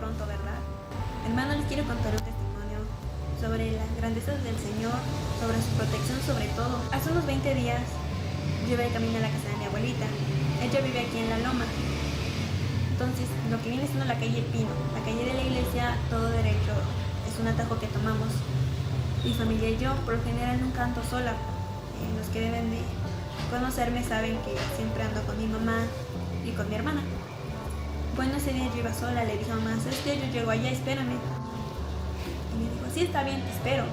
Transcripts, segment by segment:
pronto, ¿verdad? Hermano, les quiero contar un testimonio sobre las grandezas del Señor, sobre su protección sobre todo. Hace unos 20 días yo iba de camino a la casa de mi abuelita. Ella vive aquí en La Loma. Entonces, lo que viene siendo la calle Pino, la calle de la iglesia, todo derecho, es un atajo que tomamos. Mi familia y yo, por lo general, nunca ando sola. Los que deben de conocerme saben que siempre ando con mi mamá y con mi hermana. Bueno, ese día yo iba sola, le dije a mamá, ¿sabes qué? Yo llego allá, espérame. Y me dijo, sí, está bien, te espero.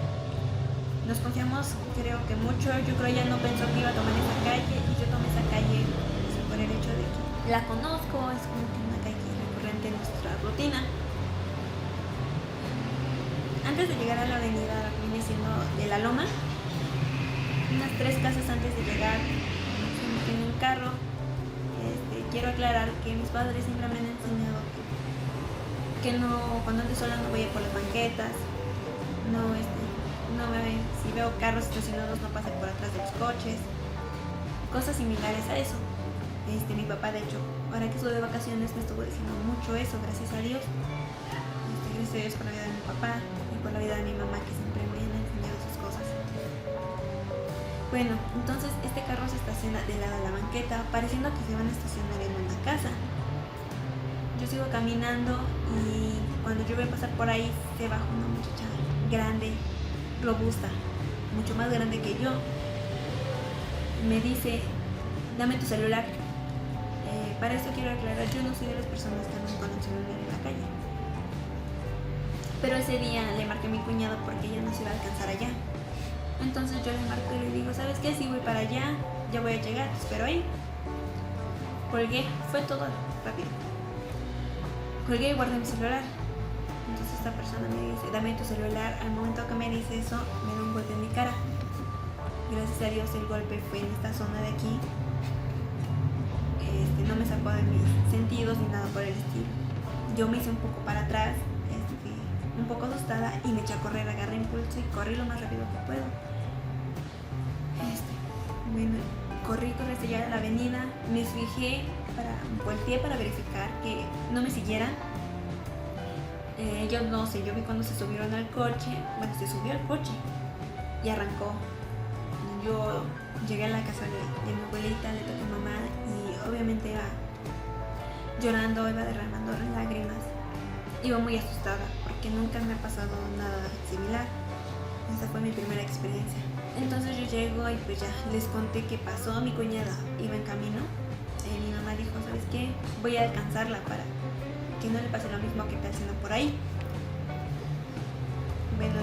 Nos confiamos, creo que mucho. Yo creo ella no pensó que iba a tomar esa calle y yo tomé esa calle por el hecho de que la conozco, es como que una calle recurrente en nuestra rutina. Antes de llegar a la avenida, la que viene siendo de La Loma, unas 3 casas antes de llegar, se me tiene un carro. Quiero aclarar que mis padres siempre me han enseñado que no, cuando ando sola no voy a por las banquetas, si veo carros estacionados no pase por atrás de los coches, cosas similares a eso. Mi papá, de hecho, ahora que estuve de vacaciones me estuvo diciendo mucho eso, gracias a Dios. Gracias a Dios por la vida de mi papá y por la vida de mi mamá, que siempre me han enseñado esas cosas. Bueno, entonces este carro se estaciona del lado de la banqueta, pareciendo que se van a estacionar en una casa. Yo sigo caminando y cuando yo voy a pasar por ahí se baja una muchacha grande, robusta, mucho más grande que yo. Me dice, dame tu celular. Para esto quiero aclarar, yo no soy de las personas que andan con el celular en la calle. Pero ese día le marqué a mi cuñado porque ella no se iba a alcanzar allá. Entonces yo le marco y le digo, ¿sabes qué? Si voy para allá, ya voy a llegar, te espero ahí. Colgué, fue todo rápido. Colgué y guardé mi celular. Entonces esta persona me dice, dame tu celular. Al momento que me dice eso, me da un golpe en mi cara. Gracias a Dios el golpe fue en esta zona de aquí. No me sacó de mis sentidos ni nada por el estilo. Yo me hice un poco para atrás, un poco asustada, y me eché a correr, agarré impulso y corrí lo más rápido que puedo. Bueno, corrí hasta allá a la avenida, me fijé, volteé para verificar que no me siguieran. Yo no sé, yo vi cuando se subieron al coche, se subió al coche y arrancó. Yo llegué a la casa de mi abuelita, le toqué a mamá y obviamente iba llorando, iba derramando lágrimas. Iba muy asustada porque nunca me ha pasado nada similar. Esa fue mi primera experiencia. Entonces yo llego y pues ya les conté qué pasó. Mi cuñada iba en camino. Mi mamá dijo, ¿sabes qué? Voy a alcanzarla para que no le pase lo mismo que está haciendo por ahí. Bueno,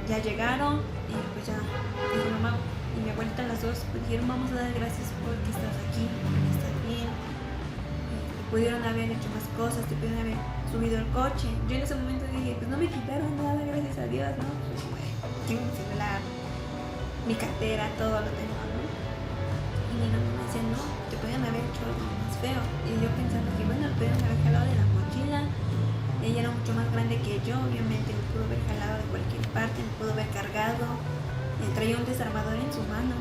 ya llegaron y pues ya mi mamá y mi abuelita, las dos, pues dijeron, vamos a dar gracias porque estás aquí, estás bien. Pudieron haber hecho más cosas, te pudieron haber subido el coche. Yo en ese momento dije, pues no me quitaron nada, gracias a Dios, ¿no? Pues bueno, tengo mi celular, mi cartera, todo lo tengo, ¿no? Y mi mamá me decía, no, te podían haber hecho algo más feo. Y yo pensando que bueno, me pudieron haber jalado de la mochila. Ella era mucho más grande que yo, obviamente me pudo haber jalado de cualquier parte, me pudo haber cargado. Traía un desarmador en su mano.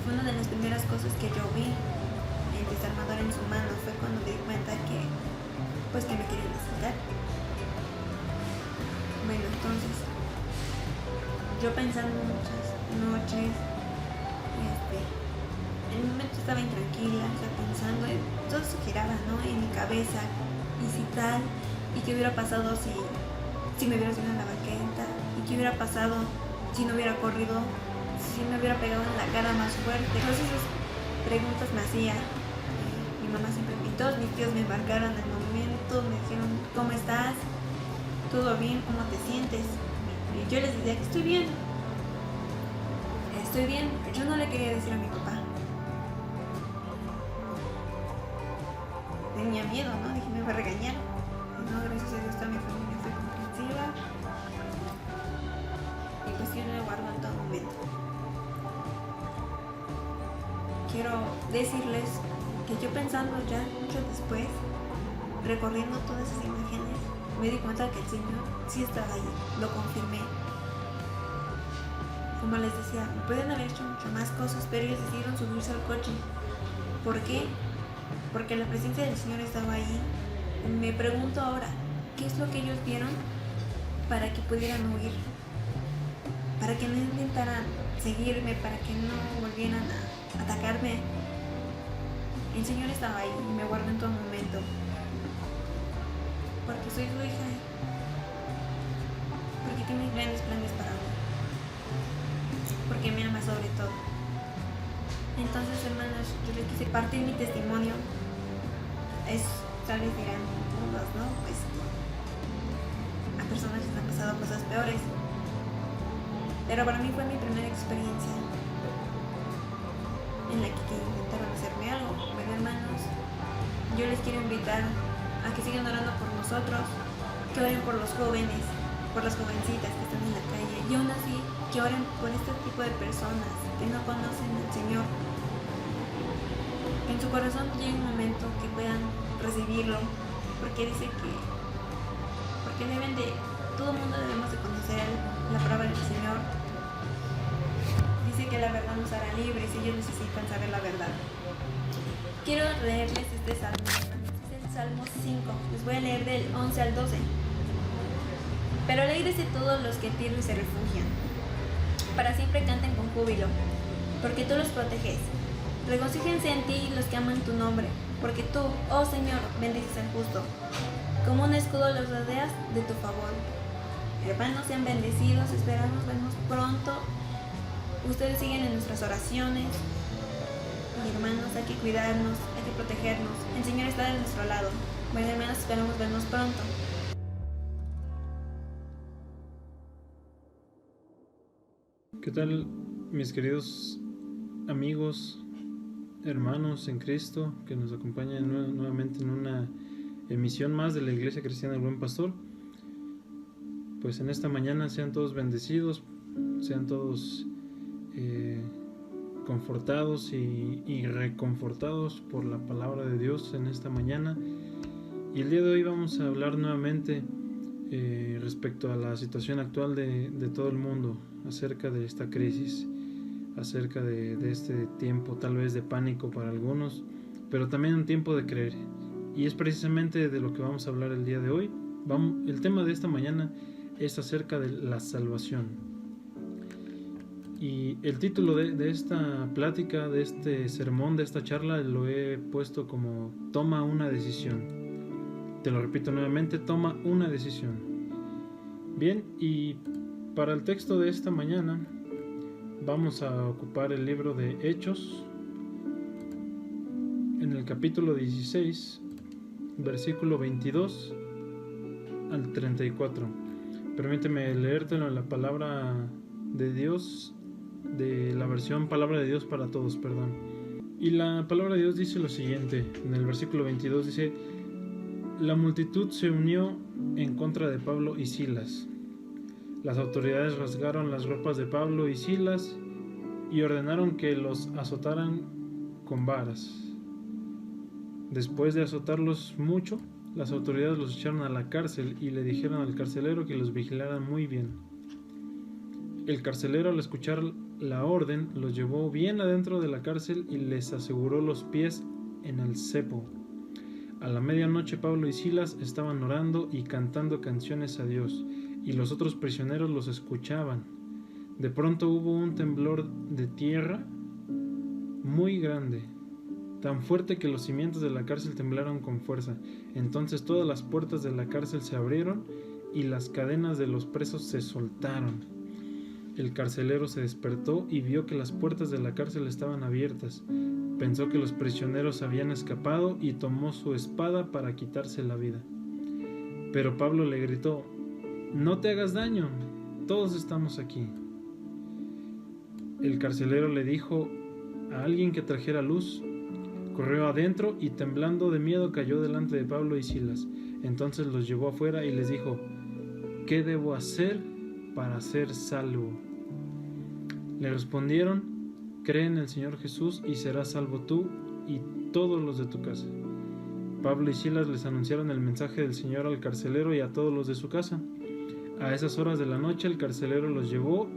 Fue una de las primeras cosas que yo vi, el desarmador en su mano. Fue cuando me di cuenta que me querían asaltar. Bueno, entonces yo pensando muchas noches, en un momento estaba intranquila, pensando, todo se giraba, ¿no? En mi cabeza, y si tal, y qué hubiera pasado si me hubiera subido en la banqueta, y qué hubiera pasado si no hubiera corrido, si me hubiera pegado en la cara más fuerte. Todas esas preguntas me hacía. Mi mamá siempre, y todos mis tíos me marcaron el momento, me dijeron, ¿cómo estás? ¿Todo bien? ¿Cómo te sientes? Y yo les decía que estoy bien. Estoy bien. Yo no le quería decir a mi papá. Tenía miedo, ¿no? Dije, me va a regañar. Y no, gracias a Dios, toda mi familia fue comprensiva. Y pues yo lo guardo en todo momento. Quiero decirles que yo pensando ya mucho después, recorriendo todas esas imágenes, me di cuenta que el Señor sí estaba ahí, lo confirmé. Como les decía, me pueden haber hecho mucho más cosas, pero ellos decidieron subirse al coche. ¿Por qué? Porque la presencia del Señor estaba ahí Me pregunto ahora, ¿qué es lo que ellos vieron para que pudieran huir? Para que no intentaran seguirme, para que no volvieran a atacarme. El Señor estaba ahí y me guardó en todo momento. Porque soy su hija. Porque tiene grandes planes para mí. Porque me ama sobre todo. Entonces, hermanos, yo les quise partir mi testimonio. Tal vez dirán unos, ¿no? Pues a personas les han pasado cosas peores. Pero para mí fue mi primera experiencia en la que intentaron hacerme algo. Bueno, hermanos, yo les quiero invitar a que sigan orando por nosotros, que oren por los jóvenes, por las jovencitas que están en la calle, y aún así que oren por este tipo de personas que no conocen al Señor. Que en su corazón llegue un momento que puedan recibirlo, porque dice que todo el mundo debemos de conocer la palabra del Señor. Dice que la verdad nos hará libres y ellos necesitan saber la verdad. Quiero leerles este salmo, es el Salmo 5, les voy a leer del 11 al 12. Pero alégrese todos los que en ti se refugian, para siempre canten con júbilo, porque tú los proteges. Regocíjense en ti los que aman tu nombre, porque tú, oh Señor, bendices al justo. Como un escudo los rodeas de tu favor. Hermanos, sean bendecidos, esperamos vernos pronto. Ustedes siguen en nuestras oraciones. Y hermanos, hay que cuidarnos, hay que protegernos. El Señor está de nuestro lado. Bueno, hermanos, esperamos vernos pronto. ¿Qué tal, mis queridos amigos, hermanos en Cristo, que nos acompañan nuevamente en una emisión más de la Iglesia Cristiana del Buen Pastor? Pues en esta mañana sean todos bendecidos, sean todos confortados y reconfortados por la palabra de Dios en esta mañana. Y el día de hoy vamos a hablar nuevamente respecto a la situación actual de todo el mundo, acerca de esta crisis, acerca de este tiempo tal vez de pánico para algunos, pero también un tiempo de creer. Y es precisamente de lo que vamos a hablar el día de hoy. El tema de esta mañana es acerca de la salvación. Y el título de esta plática, de este sermón, de esta charla, lo he puesto como Toma una decisión. Te lo repito nuevamente, toma una decisión. Bien, y para el texto de esta mañana vamos a ocupar el libro de Hechos, en el capítulo 16, versículo 22 al 34. Permíteme leértelo en la palabra de Dios, de la versión Palabra de Dios para Todos, perdón. Y la palabra de Dios dice lo siguiente, en el versículo 22 dice: la multitud se unió en contra de Pablo y Silas. Las autoridades rasgaron las ropas de Pablo y Silas y ordenaron que los azotaran con varas. Después de azotarlos mucho, las autoridades los echaron a la cárcel y le dijeron al carcelero que los vigilara muy bien. El carcelero, al escuchar la orden, los llevó bien adentro de la cárcel y les aseguró los pies en el cepo. A la medianoche Pablo y Silas estaban orando y cantando canciones a Dios, y los otros prisioneros los escuchaban. De pronto hubo un temblor de tierra muy grande, tan fuerte que los cimientos de la cárcel temblaron con fuerza. Entonces todas las puertas de la cárcel se abrieron y las cadenas de los presos se soltaron. El carcelero se despertó y vio que las puertas de la cárcel estaban abiertas. Pensó que los prisioneros habían escapado y tomó su espada para quitarse la vida. Pero Pablo le gritó: «No te hagas daño, todos estamos aquí». El carcelero le dijo a alguien que trajera luz. Corrió adentro y temblando de miedo cayó delante de Pablo y Silas. Entonces los llevó afuera y les dijo: «¿Qué debo hacer para ser salvo?». Le respondieron: «Cree en el Señor Jesús y serás salvo tú y todos los de tu casa». Pablo y Silas les anunciaron el mensaje del Señor al carcelero y a todos los de su casa. A esas horas de la noche el carcelero los llevó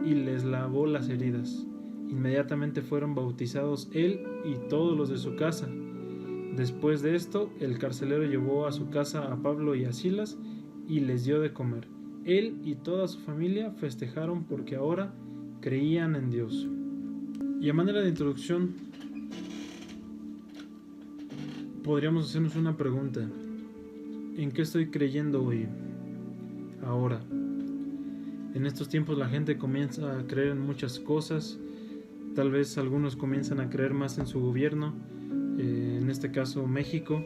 y les lavó las heridas. Inmediatamente fueron bautizados él y todos los de su casa. Después de esto, el carcelero llevó a su casa a Pablo y a Silas y les dio de comer. Él y toda su familia festejaron porque ahora creían en Dios. Y a manera de introducción, podríamos hacernos una pregunta. ¿En qué estoy creyendo hoy? Ahora. En estos tiempos la gente comienza a creer en muchas cosas. Tal vez algunos comienzan a creer más en su gobierno, en este caso México.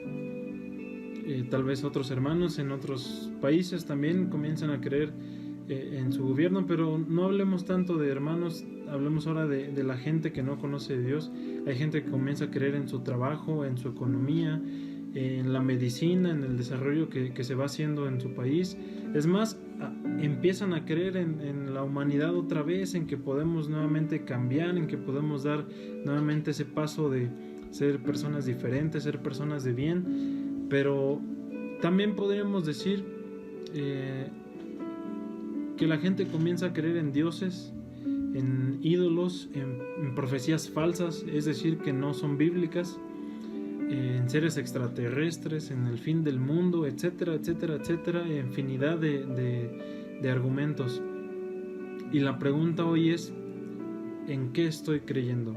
Tal vez otros hermanos en otros países también comienzan a creer en su gobierno, pero no hablemos tanto de hermanos, hablemos ahora de la gente que no conoce a Dios. Hay gente que comienza a creer en su trabajo, en su economía, en la medicina, en el desarrollo que se va haciendo en su país. Es más, empiezan a creer en la humanidad otra vez, en que podemos nuevamente cambiar, en que podemos dar nuevamente ese paso de ser personas diferentes, ser personas de bien. Pero también podríamos decir que la gente comienza a creer en dioses, en ídolos, en profecías falsas, es decir, que no son bíblicas, en seres extraterrestres, en el fin del mundo, etcétera, etcétera, etcétera, infinidad de argumentos. Y la pregunta hoy es, ¿en qué estoy creyendo?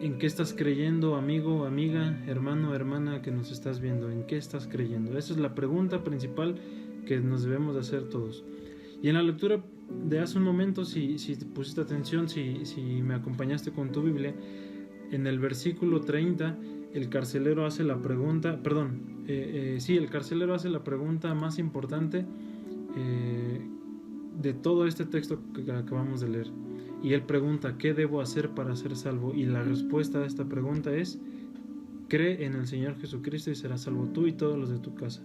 ¿En qué estás creyendo, amigo, amiga, hermano, hermana que nos estás viendo? ¿En qué estás creyendo? Esa es la pregunta principal que nos debemos de hacer todos. Y en la lectura de hace un momento, si pusiste atención, si me acompañaste con tu Biblia, en el versículo 30, el carcelero hace la pregunta, el carcelero hace la pregunta más importante de todo este texto que acabamos de leer. Y él pregunta, ¿qué debo hacer para ser salvo? Y la respuesta a esta pregunta es, cree en el Señor Jesucristo y serás salvo tú y todos los de tu casa.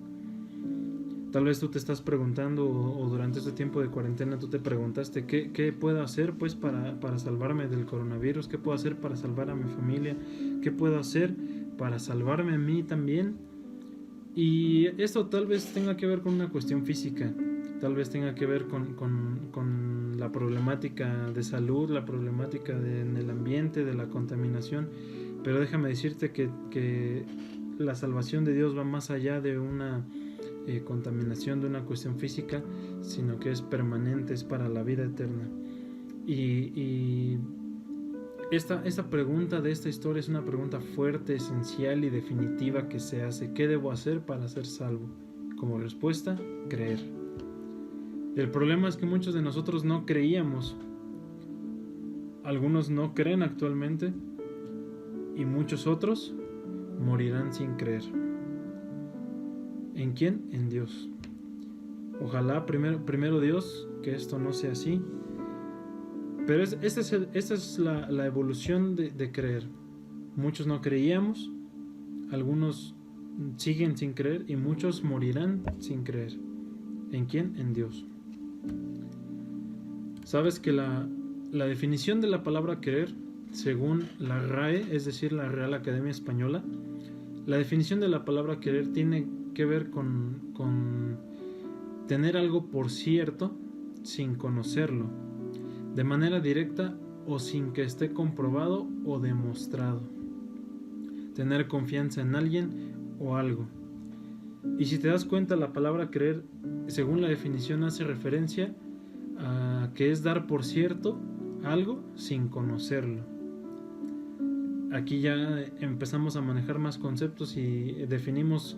Tal vez tú te estás preguntando, o durante este tiempo de cuarentena tú te preguntaste, ¿qué puedo hacer pues para salvarme del coronavirus? ¿Qué puedo hacer para salvar a mi familia? ¿Qué puedo hacer para salvarme a mí también? Y esto tal vez tenga que ver con una cuestión física, tal vez tenga que ver con la problemática de salud, la problemática en el ambiente, de la contaminación, pero déjame decirte que la salvación de Dios va más allá de una contaminación, de una cuestión física, sino que es permanente, es para la vida eterna. Y esta pregunta de esta historia es una pregunta fuerte, esencial y definitiva que se hace. ¿Qué debo hacer para ser salvo? Como respuesta, creer. El problema es que muchos de nosotros no creíamos. Algunos no creen actualmente y muchos otros morirán sin creer. ¿En quién? En Dios. Ojalá primero Dios, que esto no sea así. Pero esta es la evolución de creer. Muchos no creíamos, algunos siguen sin creer y muchos morirán sin creer. ¿En quién? En Dios. Sabes que la definición de la palabra creer, según la RAE, es decir, la Real Academia Española, la definición de la palabra creer tiene que ver con tener algo por cierto sin conocerlo, de manera directa o sin que esté comprobado o demostrado. Tener confianza en alguien o algo. Y si te das cuenta, la palabra creer, según la definición, hace referencia a que es dar por cierto algo sin conocerlo. Aquí ya empezamos a manejar más conceptos y definimos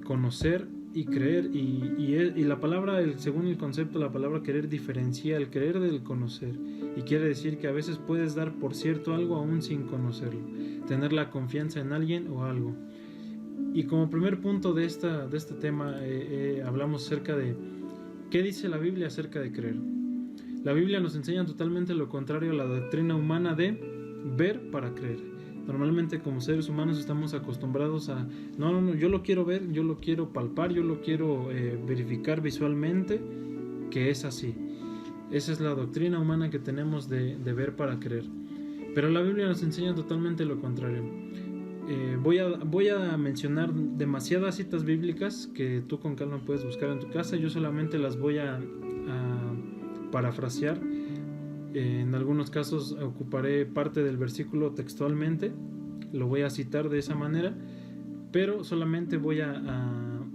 conocer y creer, y la palabra, según el concepto, la palabra querer diferencia el creer del conocer, y quiere decir que a veces puedes dar por cierto algo aún sin conocerlo, tener la confianza en alguien o algo. Y como primer punto de este tema hablamos acerca de qué dice la Biblia acerca de creer. La Biblia nos enseña totalmente lo contrario a la doctrina humana de ver para creer. Normalmente como seres humanos estamos acostumbrados a no, yo lo quiero ver, yo lo quiero palpar, yo lo quiero verificar visualmente que es así. Esa es la doctrina humana que tenemos de ver para creer. Pero la Biblia nos enseña totalmente lo contrario. Voy a mencionar demasiadas citas bíblicas que tú con calma puedes buscar en tu casa. Yo solamente las voy a parafrasear. En algunos casos ocuparé parte del versículo textualmente lo voy a citar de esa manera, pero solamente voy a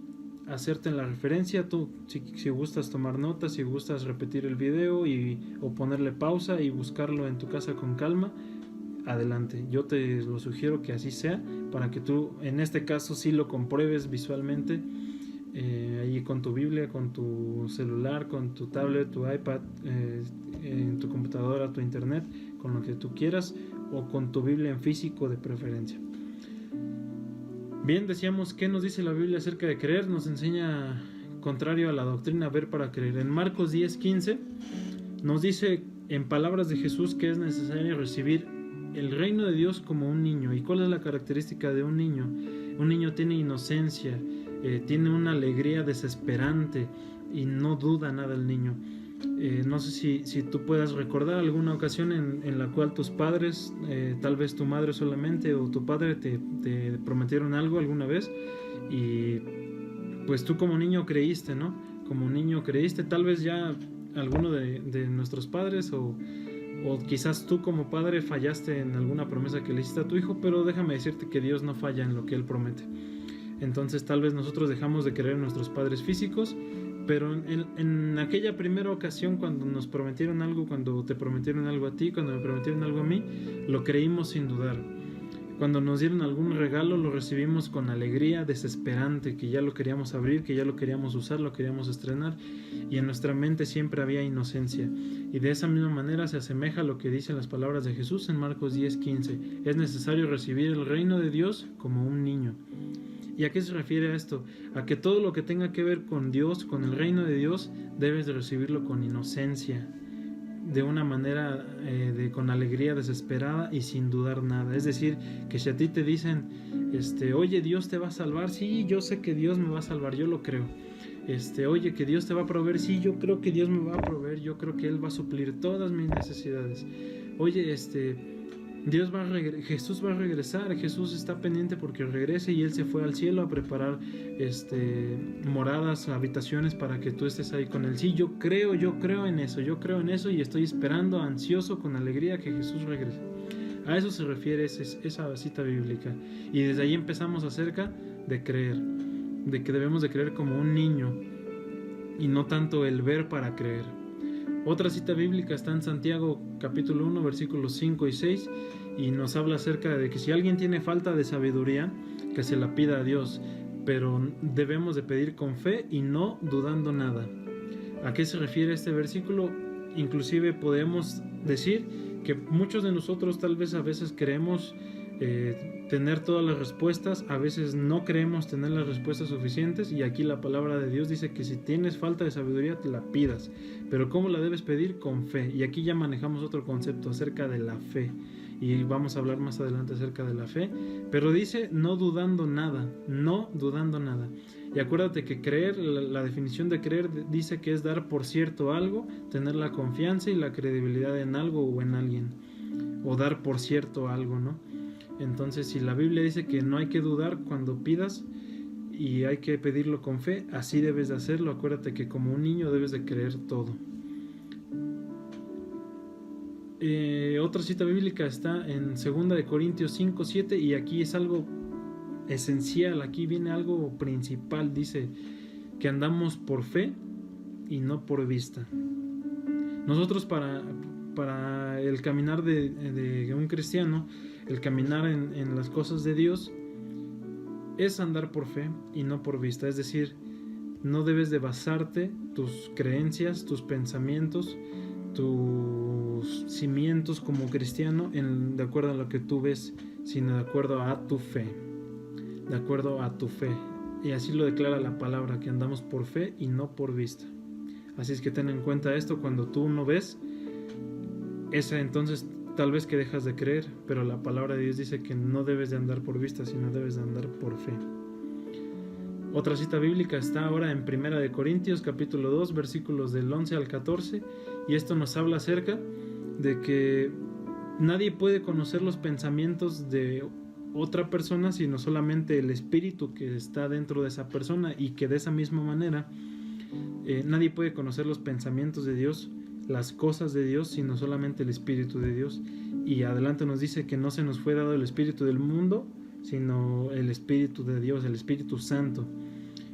hacerte la referencia. Tú si gustas tomar notas, si gustas repetir el video o ponerle pausa y buscarlo en tu casa con calma, adelante. Yo te lo sugiero que así sea, para que tú en este caso sí lo compruebes visualmente, ahí con tu Biblia, con tu celular, con tu tablet, tu iPad, en tu computadora, tu internet, con lo que tú quieras, o con tu Biblia en físico de preferencia. Bien, decíamos, ¿qué nos dice la Biblia acerca de creer? Nos enseña, contrario a la doctrina, ver para creer. En Marcos 10:15 nos dice, en palabras de Jesús, que es necesario recibir el reino de Dios como un niño. ¿Y cuál es la característica de un niño? Un niño tiene inocencia, tiene una alegría desesperante y no duda nada el niño. No sé si tú puedas recordar alguna ocasión en la cual tus padres, tal vez tu madre solamente o tu padre te prometieron algo alguna vez, y pues tú como niño creíste, ¿no? Como niño creíste, tal vez ya alguno de nuestros padres o quizás tú como padre fallaste en alguna promesa que le hiciste a tu hijo, pero déjame decirte que Dios no falla en lo que Él promete. Entonces tal vez nosotros dejamos de creer en nuestros padres físicos, pero en aquella primera ocasión cuando nos prometieron algo, cuando te prometieron algo a ti, cuando me prometieron algo a mí, lo creímos sin dudar. Cuando nos dieron algún regalo, lo recibimos con alegría desesperante, que ya lo queríamos abrir, que ya lo queríamos usar, lo queríamos estrenar, y en nuestra mente siempre había inocencia. Y de esa misma manera se asemeja a lo que dicen las palabras de Jesús en Marcos 10:15. Es necesario recibir el reino de Dios como un niño. ¿Y a qué se refiere a esto? A que todo lo que tenga que ver con Dios, con el reino de Dios, debes de recibirlo con inocencia, de una manera con alegría desesperada y sin dudar nada. Es decir, que si a ti te dicen, oye, Dios te va a salvar, sí, yo sé que Dios me va a salvar, yo lo creo. Oye, que Dios te va a proveer, sí, yo creo que Dios me va a proveer, yo creo que Él va a suplir todas mis necesidades. Oye, Jesús va a regresar, Jesús está pendiente porque regrese y Él se fue al cielo a preparar moradas, habitaciones para que tú estés ahí con Él. Sí, yo creo en eso y estoy esperando ansioso con alegría que Jesús regrese. A eso se refiere esa cita bíblica, y desde ahí empezamos acerca de creer, de que debemos de creer como un niño y no tanto el ver para creer. Otra cita bíblica está en Santiago capítulo 1 versículos 5 y 6, y nos habla acerca de que si alguien tiene falta de sabiduría, que se la pida a Dios, pero debemos de pedir con fe y no dudando nada. ¿A qué se refiere este versículo? Inclusive podemos decir que muchos de nosotros tal vez a veces creemos tener todas las respuestas, a veces no creemos tener las respuestas suficientes, y aquí la palabra de Dios dice que si tienes falta de sabiduría te la pidas, pero ¿cómo la debes pedir? Con fe. Y aquí ya manejamos otro concepto acerca de la fe, y vamos a hablar más adelante acerca de la fe, pero dice no dudando nada. Y acuérdate que creer, la definición de creer dice que es dar por cierto algo, tener la confianza y la credibilidad en algo o en alguien, o dar por cierto algo, ¿no? Entonces, si la Biblia dice que no hay que dudar cuando pidas y hay que pedirlo con fe, así debes de hacerlo. Acuérdate que como un niño debes de creer todo. Otra cita bíblica está en 2 Corintios 5:7, y aquí es algo esencial, aquí viene algo principal. Dice que andamos por fe y no por vista. Nosotros para el caminar de un cristiano, el caminar en las cosas de Dios, es andar por fe y no por vista. Es decir, no debes de basarte tus creencias, tus pensamientos, tus cimientos como cristiano de acuerdo a lo que tú ves, sino de acuerdo a tu fe. De acuerdo a tu fe. Y así lo declara la palabra, que andamos por fe y no por vista. Así es que ten en cuenta esto cuando tú no ves. Entonces tal vez que dejas de creer, pero la palabra de Dios dice que no debes de andar por vista, sino debes de andar por fe. Otra cita bíblica está ahora en 1 Corintios capítulo 2 versículos del 11 al 14, y esto nos habla acerca de que nadie puede conocer los pensamientos de otra persona, sino solamente el espíritu que está dentro de esa persona, y que de esa misma manera nadie puede conocer los pensamientos de Dios las cosas de Dios, sino solamente el Espíritu de Dios. Y adelante nos dice que no se nos fue dado el Espíritu del mundo, sino el Espíritu de Dios, el Espíritu Santo.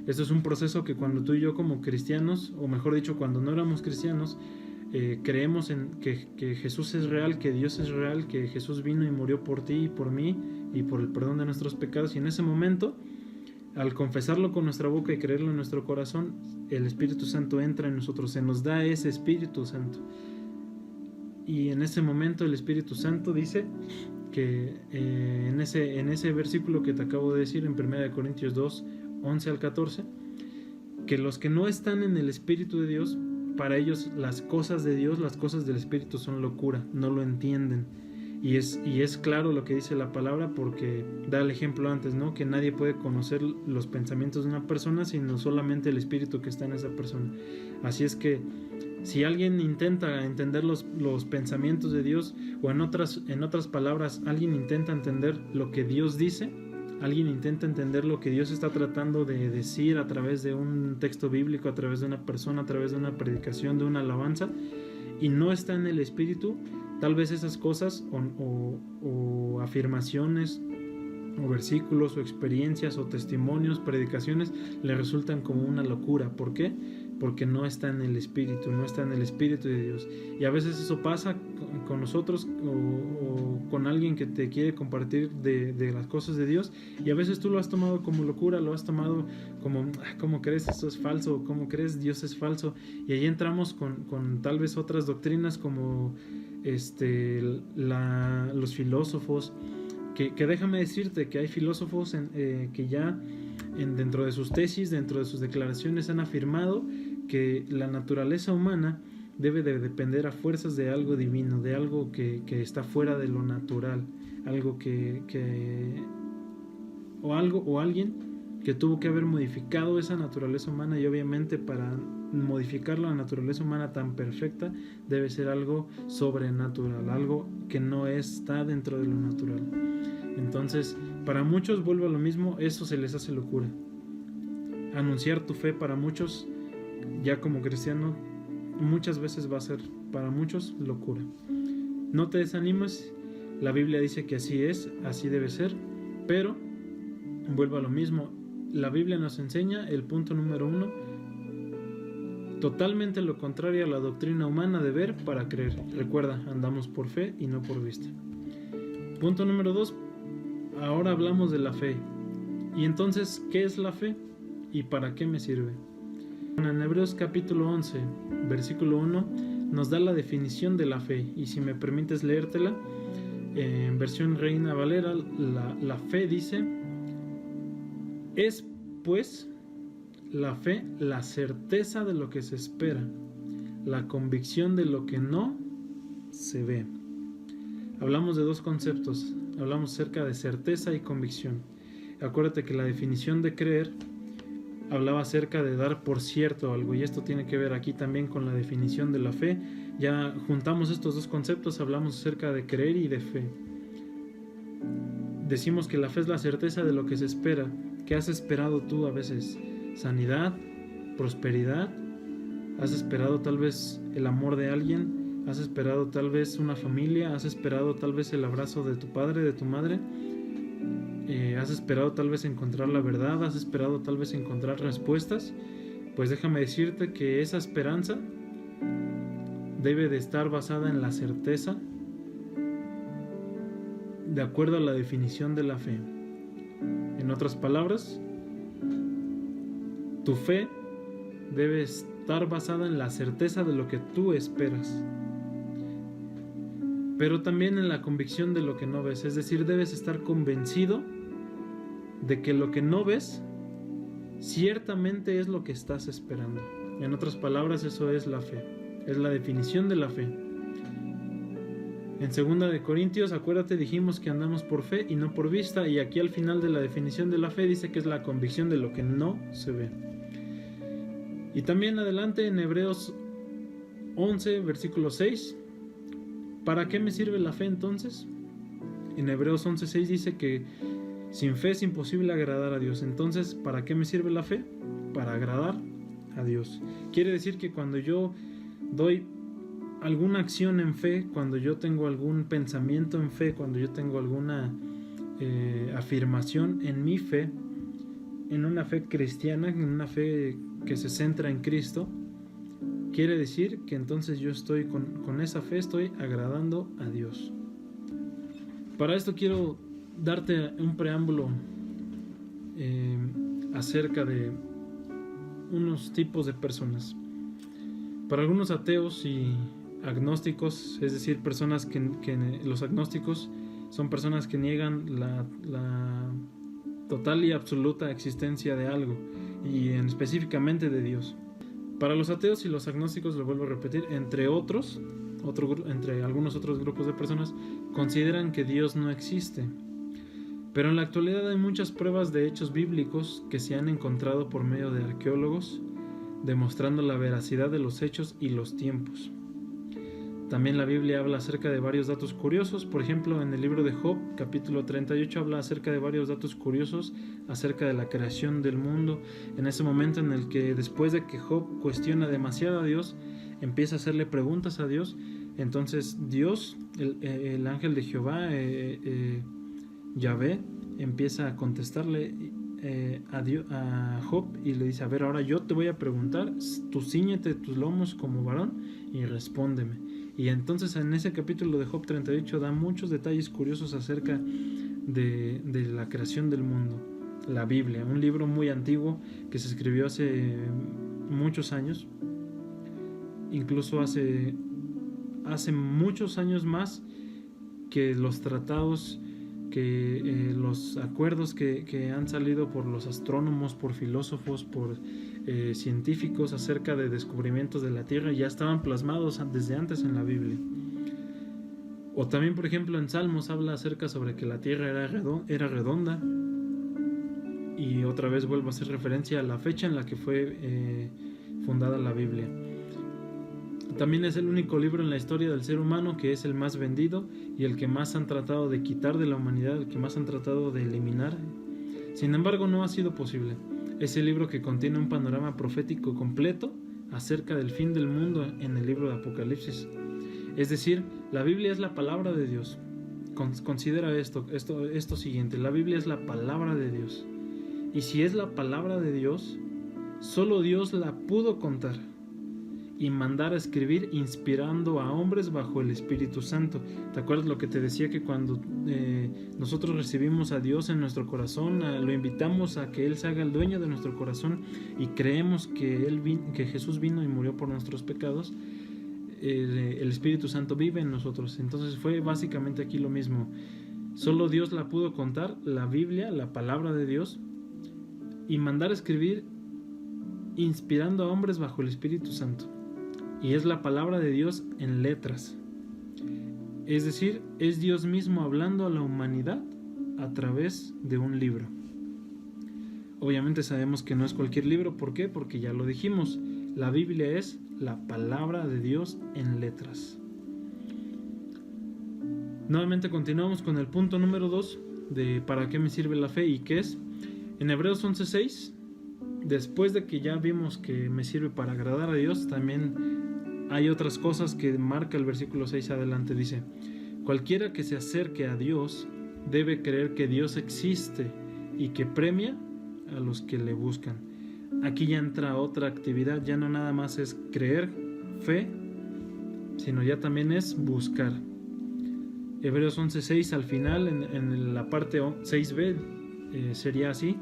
Esto es un proceso que cuando tú y yo como cristianos, o mejor dicho, cuando no éramos cristianos, creemos en que Jesús es real, que Dios es real, que Jesús vino y murió por ti y por mí y por el perdón de nuestros pecados, y en ese momento, al confesarlo con nuestra boca y creerlo en nuestro corazón, el Espíritu Santo entra en nosotros, se nos da ese Espíritu Santo. Y en ese momento el Espíritu Santo dice que en ese versículo que te acabo de decir, en 1 Corintios 2, 11 al 14, que los que no están en el Espíritu de Dios, para ellos las cosas de Dios, las cosas del Espíritu son locura, no lo entienden. Y es claro lo que dice la palabra, porque da el ejemplo antes, ¿no? Que nadie puede conocer los pensamientos de una persona sino solamente el Espíritu que está en esa persona. Así es que si alguien intenta entender los pensamientos de Dios, o en otras palabras, alguien intenta entender lo que Dios dice, alguien intenta entender lo que Dios está tratando de decir a través de un texto bíblico, a través de una persona, a través de una predicación, de una alabanza, y no está en el Espíritu, tal vez esas cosas o afirmaciones o versículos o experiencias o testimonios, predicaciones, le resultan como una locura. ¿Por qué? Porque no está en el Espíritu, no está en el Espíritu de Dios. Y a veces eso pasa con nosotros o con alguien que te quiere compartir de las cosas de Dios, y a veces tú lo has tomado como locura, lo has tomado como, ¿cómo crees? Esto es falso, ¿cómo crees? Dios es falso. Y ahí entramos con tal vez otras doctrinas como los filósofos, que déjame decirte que hay filósofos que ya dentro de sus tesis, dentro de sus declaraciones, han afirmado que la naturaleza humana debe de depender a fuerzas de algo divino, de algo que está fuera de lo natural, algo o alguien que tuvo que haber modificado esa naturaleza humana, y obviamente para modificar la naturaleza humana tan perfecta debe ser algo sobrenatural, algo que no está dentro de lo natural. Entonces, para muchos, vuelvo a lo mismo, eso se les hace locura. Anunciar tu fe para muchos, ya como cristiano, muchas veces va a ser para muchos locura. No te desanimes, la Biblia dice que así es, así debe ser, pero vuelvo a lo mismo, la Biblia nos enseña el punto número 1, totalmente lo contrario a la doctrina humana de ver para creer. Recuerda, andamos por fe y no por vista. Punto número 2, ahora hablamos de la fe. Y entonces, ¿qué es la fe? ¿Y para qué me sirve? En Hebreos capítulo 11, versículo 1, nos da la definición de la fe. Y si me permites leértela, en versión Reina Valera, la fe dice: es pues la fe la certeza de lo que se espera, la convicción de lo que no se ve. Hablamos de dos conceptos, hablamos acerca de certeza y convicción. Acuérdate que la definición de creer hablaba acerca de dar por cierto algo, y esto tiene que ver aquí también con la definición de la fe. Ya juntamos estos dos conceptos, hablamos acerca de creer y de fe. Decimos que la fe es la certeza de lo que se espera. ¿Qué has esperado tú a veces? Sanidad, prosperidad, has esperado tal vez el amor de alguien, has esperado tal vez una familia, has esperado tal vez el abrazo de tu padre, de tu madre, has esperado tal vez encontrar la verdad, has esperado tal vez encontrar respuestas. Pues déjame decirte que esa esperanza debe de estar basada en la certeza, de acuerdo a la definición de la fe. En otras palabras, tu fe debe estar basada en la certeza de lo que tú esperas, pero también en la convicción de lo que no ves. Es decir, debes estar convencido de que lo que no ves ciertamente es lo que estás esperando. En otras palabras, eso es la fe, es la definición de la fe. En 2 de Corintios, acuérdate, dijimos que andamos por fe y no por vista, y aquí al final de la definición de la fe dice que es la convicción de lo que no se ve. Y también adelante en Hebreos 11, versículo 6, ¿para qué me sirve la fe entonces? En Hebreos 11, 6 dice que sin fe es imposible agradar a Dios. Entonces, ¿para qué me sirve la fe? Para agradar a Dios. Quiere decir que cuando yo doy alguna acción en fe, cuando yo tengo algún pensamiento en fe, cuando yo tengo alguna afirmación en mi fe, en una fe cristiana, en una fe que se centra en Cristo, quiere decir que entonces yo estoy con esa fe, estoy agradando a Dios. Para esto quiero darte un preámbulo acerca de unos tipos de personas. Para algunos ateos y agnósticos, es decir, personas que los agnósticos son personas que niegan la total y absoluta existencia de algo, y específicamente de Dios. Para los ateos y los agnósticos, lo vuelvo a repetir, entre algunos otros grupos de personas, consideran que Dios no existe. Pero en la actualidad hay muchas pruebas de hechos bíblicos que se han encontrado por medio de arqueólogos, demostrando la veracidad de los hechos y los tiempos. También la Biblia habla acerca de varios datos curiosos. Por ejemplo, en el libro de Job, capítulo 38, habla acerca de varios datos curiosos acerca de la creación del mundo. En ese momento en el que, después de que Job cuestiona demasiado a Dios, empieza a hacerle preguntas a Dios, entonces Dios, el ángel de Jehová, Yahvé, empieza a contestarle a Job y le dice: a ver, ahora yo te voy a preguntar, tú cíñete tus lomos como varón y respóndeme. Y entonces en ese capítulo de Job 38 da muchos detalles curiosos acerca de la creación del mundo. La Biblia, un libro muy antiguo que se escribió hace muchos años, incluso hace muchos años más que los tratados, que los acuerdos que han salido por los astrónomos, por filósofos, por científicos acerca de descubrimientos de la Tierra, ya estaban plasmados desde antes en la Biblia. O también, por ejemplo, en Salmos habla acerca sobre que la Tierra era redonda, y otra vez vuelvo a hacer referencia a la fecha en la que fue fundada la Biblia. También es el único libro en la historia del ser humano que es el más vendido y el que más han tratado de quitar de la humanidad, el que más han tratado de eliminar. Sin embargo, no ha sido posible. Es el libro que contiene un panorama profético completo acerca del fin del mundo en el libro de Apocalipsis. Es decir, la Biblia es la palabra de Dios. Considera esto siguiente: la Biblia es la palabra de Dios. Y si es la palabra de Dios, solo Dios la pudo contar y mandar a escribir, inspirando a hombres bajo el Espíritu Santo. ¿Te acuerdas lo que te decía? Que cuando nosotros recibimos a Dios en nuestro corazón, lo invitamos a que Él se haga el dueño de nuestro corazón y creemos que Jesús vino y murió por nuestros pecados, el Espíritu Santo vive en nosotros. Entonces fue básicamente aquí lo mismo. Solo Dios la pudo contar, la Biblia, la palabra de Dios, y mandar a escribir, inspirando a hombres bajo el Espíritu Santo. Y es la palabra de Dios en letras. Es decir, es Dios mismo hablando a la humanidad a través de un libro. Obviamente sabemos que no es cualquier libro. ¿Por qué? Porque ya lo dijimos. La Biblia es la palabra de Dios en letras. Nuevamente continuamos con el punto número 2 de ¿para qué me sirve la fe? ¿Y qué es? En Hebreos 11:6, después de que ya vimos que me sirve para agradar a Dios, también hay otras cosas que marca el versículo 6 adelante. Dice: cualquiera que se acerque a Dios debe creer que Dios existe y que premia a los que le buscan. Aquí ya entra otra actividad, ya no nada más es creer, fe, sino ya también es buscar. Hebreos 11:6 al final, en la parte 6b, sería así.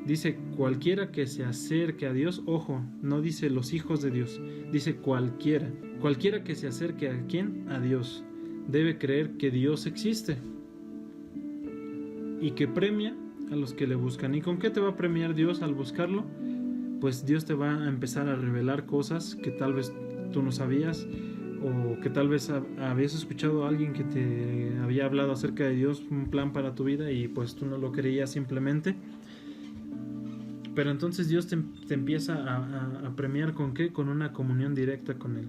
Dice: cualquiera que se acerque a Dios, ojo, no dice los hijos de Dios, dice cualquiera que se acerque a ¿quién? A Dios, debe creer que Dios existe y que premia a los que le buscan. ¿Y con qué te va a premiar Dios al buscarlo? Pues Dios te va a empezar a revelar cosas que tal vez tú no sabías, o que tal vez habías escuchado a alguien que te había hablado acerca de Dios, un plan para tu vida, y pues tú no lo creías simplemente. Pero entonces Dios te empieza a premiar ¿con qué? Con una comunión directa con Él.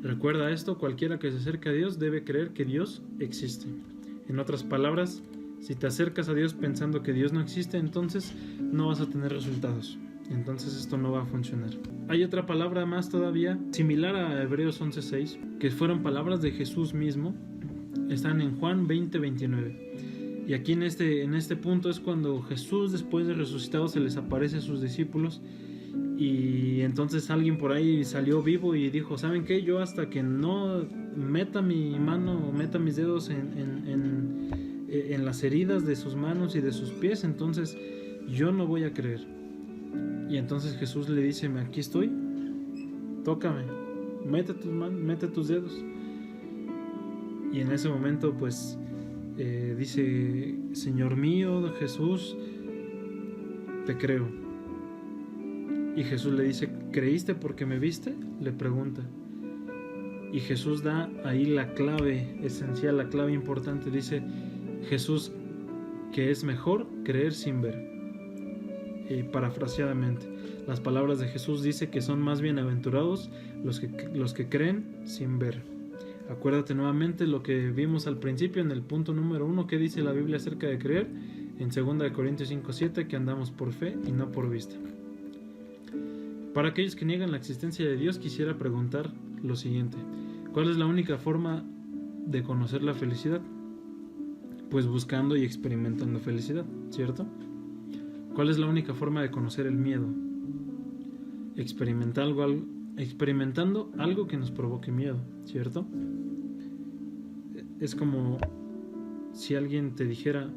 Recuerda esto: cualquiera que se acerque a Dios debe creer que Dios existe. En otras palabras, si te acercas a Dios pensando que Dios no existe, entonces no vas a tener resultados. entonces esto no va a funcionar. Hay otra palabra más todavía, similar a Hebreos 11:6, que fueron palabras de Jesús mismo. Están en Juan 20:29. Y aquí en este punto es cuando Jesús, después de resucitado, se les aparece a sus discípulos. Y entonces alguien por ahí salió vivo y dijo: ¿saben qué? Yo hasta que no meta mi mano, meta mis dedos en las heridas de sus manos y de sus pies, entonces yo no voy a creer. Y entonces Jesús le dice: aquí estoy, tócame, mete tus manos, mete tus dedos. Y en ese momento pues dice: Señor mío, Jesús, te creo. Y Jesús le dice: ¿creíste porque me viste?, le pregunta. Y Jesús da ahí la clave esencial, la clave importante. Dice Jesús que es mejor creer sin ver. Parafraseadamente, las palabras de Jesús dice que son más bienaventurados los que creen sin ver. Acuérdate nuevamente lo que vimos al principio en el punto número 1, que dice la Biblia acerca de creer, en 2 Corintios 5:7, que andamos por fe y no por vista. Para aquellos que niegan la existencia de Dios, quisiera preguntar lo siguiente: ¿cuál es la única forma de conocer la felicidad? Pues buscando y experimentando felicidad, ¿cierto? ¿Cuál es la única forma de conocer el miedo? Experimentando algo que nos provoque miedo, ¿cierto? Es como si alguien te dijera,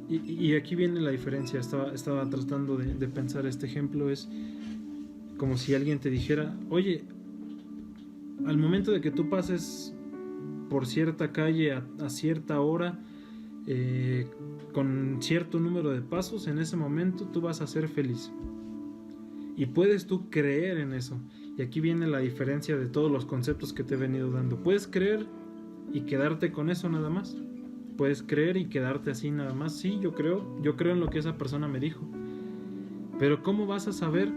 y aquí viene la diferencia, estaba tratando de pensar este ejemplo, es como si alguien te dijera: oye, al momento de que tú pases por cierta calle a cierta hora, con cierto número de pasos, en ese momento tú vas a ser feliz. Y puedes tú creer en eso. Y aquí viene la diferencia de todos los conceptos que te he venido dando. Puedes creer y quedarte con eso nada más. Puedes creer y quedarte así nada más. Sí, yo creo en lo que esa persona me dijo. Pero ¿cómo vas a saber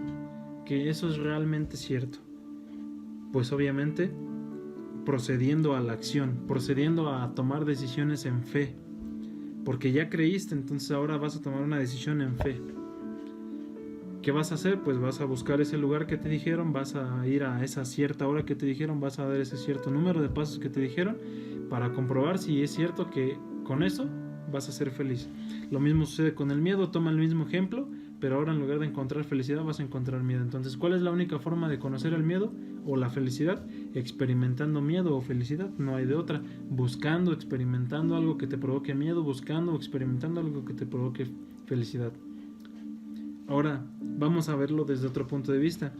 que eso es realmente cierto? Pues obviamente procediendo a la acción, procediendo a tomar decisiones en fe. Porque ya creíste, entonces ahora vas a tomar una decisión en fe. ¿Qué vas a hacer? Pues vas a buscar ese lugar que te dijeron, vas a ir a esa cierta hora que te dijeron, vas a dar ese cierto número de pasos que te dijeron para comprobar si es cierto que con eso vas a ser feliz. Lo mismo sucede con el miedo, toma el mismo ejemplo, pero ahora en lugar de encontrar felicidad vas a encontrar miedo. Entonces, ¿cuál es la única forma de conocer el miedo o la felicidad? Experimentando miedo o felicidad, no hay de otra. Buscando, experimentando algo que te provoque miedo, buscando o experimentando algo que te provoque felicidad. Ahora, vamos a verlo desde otro punto de vista.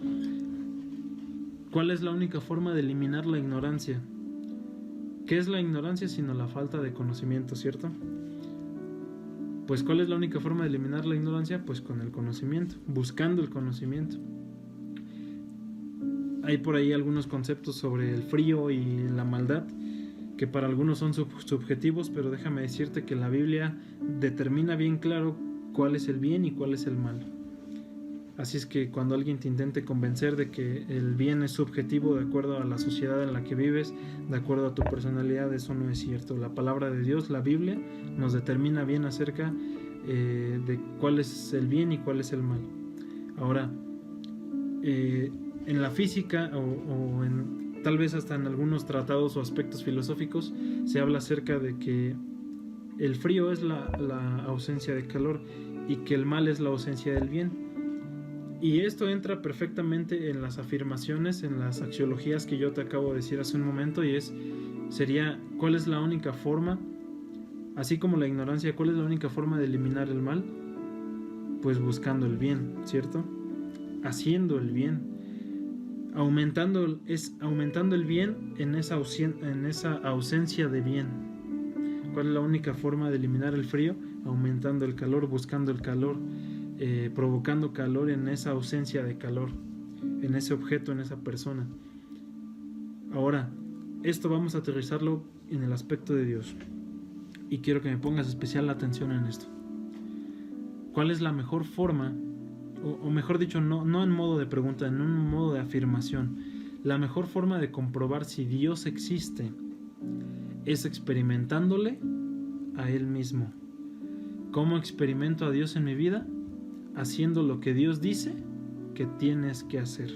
¿Cuál es la única forma de eliminar la ignorancia? ¿Qué es la ignorancia sino la falta de conocimiento, cierto? Pues ¿cuál es la única forma de eliminar la ignorancia? Pues con el conocimiento, buscando el conocimiento. Hay por ahí algunos conceptos sobre el frío y la maldad que para algunos son subjetivos, pero déjame decirte que la Biblia determina bien claro cuál es el bien y cuál es el mal. Así es que cuando alguien te intente convencer de que el bien es subjetivo de acuerdo a la sociedad en la que vives, de acuerdo a tu personalidad, eso no es cierto. La palabra de Dios, la Biblia, nos determina bien acerca de cuál es el bien y cuál es el mal. Ahora, en la física o tal vez hasta en algunos tratados o aspectos filosóficos se habla acerca de que el frío es la ausencia de calor y que el mal es la ausencia del bien. Y esto entra perfectamente en las afirmaciones, en las axiologías que yo te acabo de decir hace un momento, y sería ¿cuál es la única forma? Así como la ignorancia, ¿cuál es la única forma de eliminar el mal? Pues buscando el bien, ¿cierto? Haciendo el bien, aumentando el bien en esa ausencia de bien. ¿Cuál es la única forma de eliminar el frío? Aumentando el calor, buscando el calor, provocando calor en esa ausencia de calor, en ese objeto, en esa persona. Ahora, esto vamos a aterrizarlo en el aspecto de Dios, y quiero que me pongas especial atención en esto. ¿Cuál es la mejor forma, o mejor dicho, no en modo de pregunta, en un modo de afirmación? La mejor forma de comprobar si Dios existe es experimentándole a Él mismo. ¿Cómo experimento a Dios en mi vida? Haciendo lo que Dios dice que tienes que hacer.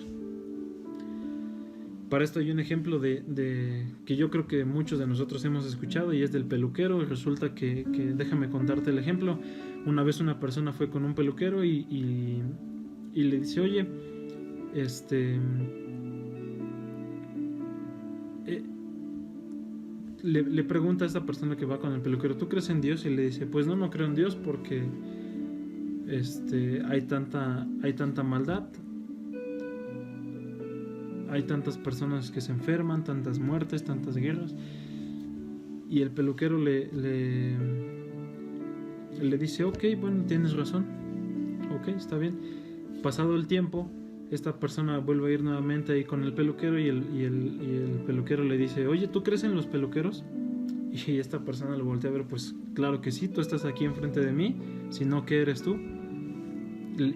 Para esto hay un ejemplo de que yo creo que muchos de nosotros hemos escuchado, y es del peluquero. Y resulta que déjame contarte el ejemplo. Una vez una persona fue con un peluquero y le dice, oye, le pregunta a esta persona que va con el peluquero, ¿tú crees en Dios? Y le dice, pues no creo en Dios porque hay tanta maldad, hay tantas personas que se enferman, tantas muertes, tantas guerras. Y el peluquero le dice, ok, bueno, tienes razón, ok, está bien. Pasado el tiempo, esta persona vuelve a ir nuevamente ahí con el peluquero y el peluquero le dice, oye, ¿tú crees en los peluqueros? Y esta persona le voltea a ver, pues claro que sí, tú estás aquí enfrente de mí, si no, ¿qué eres tú?